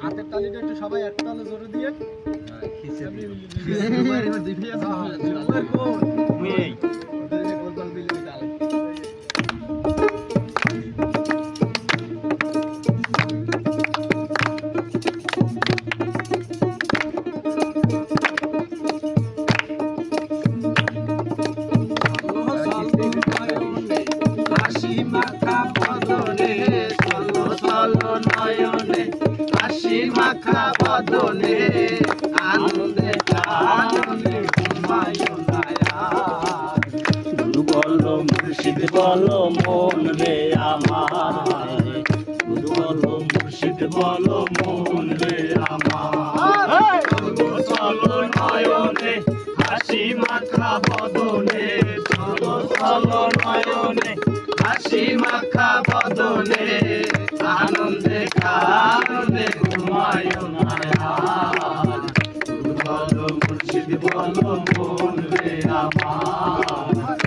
হাতের তালিটা একটু সবাই এক তালে জোরে দিয়ে মাখা বদনে আনন্দে আনন্দে গুরু বলো মুর্শিদ বলো মন রে আমার, গুরু বলো মুর্শিদ বলো মন রে আমার। চলো নয়নে হাসি মাখা বদনে, চলো চলো নয়নে হাসি মাখা বদনে আনন্দে আনন্দে ঘুমায় না। বলো মুর্শিদ বলো মন রে আমার,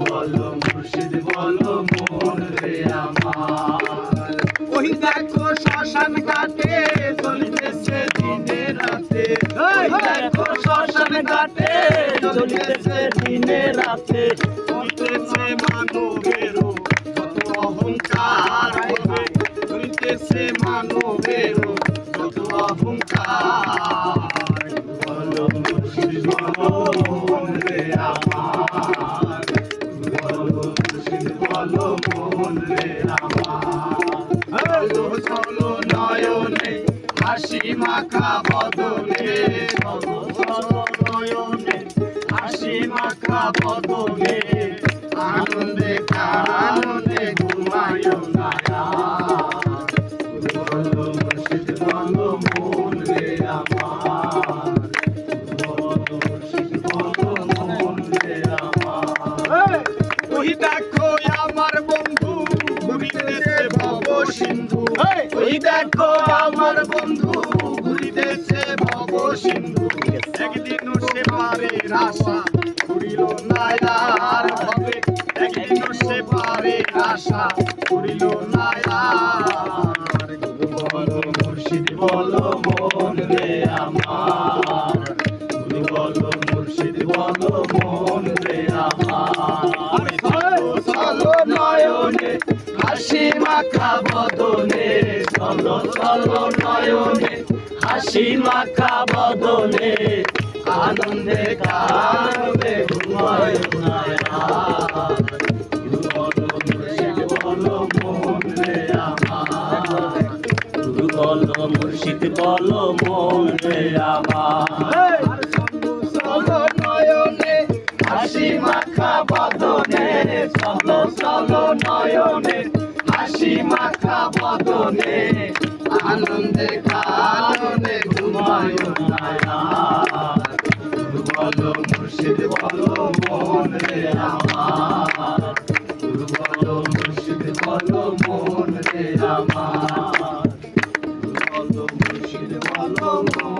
বলো মুর্শিদ বলো মন রে আমার। ওই দেখো শ্মশান ঘাটে চলিতেছে দিনে রাতে, ওই দেখো শ্মশান ঘাটে চলিতেছে দিনে রাতে। চলিতেছে মানবের যত অহংকার, চলিতেছে মানবের যত অহংকার। বলো মুর্শিদ বলো মন রে আমার, বলো মুর্শিদ বলো মন রে আমার। চলো নয়নে হাসি মাখা বদনে, চলো চলো নয়নে হাসি মাখা বদনে আনন্দে আনন্দে ঘুমায় না। বলো মুর্শিদ বলো মন রে আমার, বলো মুর্শিদ বলো মন রে আমার। ওই দেখো আমার বন্ধু ঘুরিতেছে ভব সিন্ধু, ওই দেখো আমার বন্ধু ঘুরিতেছে ভব সিন্ধু। একদিন সে পারের আশা করিল না আর হবে, একদিন সে পারের আশা করিল না আর। বলো মুর্শিদ বলো মন রে আমার, বলো মুর্শিদ বলো মন রে আমার। চলো নয়নে হাসি মাখা বদনে, চলো চলো নয়নে হাসি মাখা বদনে আনন্দে আনন্দে ঘুমায় না। বলো মুর্শিদ বলো মন রে আমার, বলো মুর্শিদ বলো মন রে আমার। চলো নয়নে হাসি মাখা বদনে, চলো চলো নয়নে হাসি মাখা বদনে আনন্দে আনন্দে ঘুমায় না। বলো মুর্শিদ বলো মন রে আমার, বলো মুর্শিদ বলো মন রে আমার, বলো মুর্শিদ বলো মন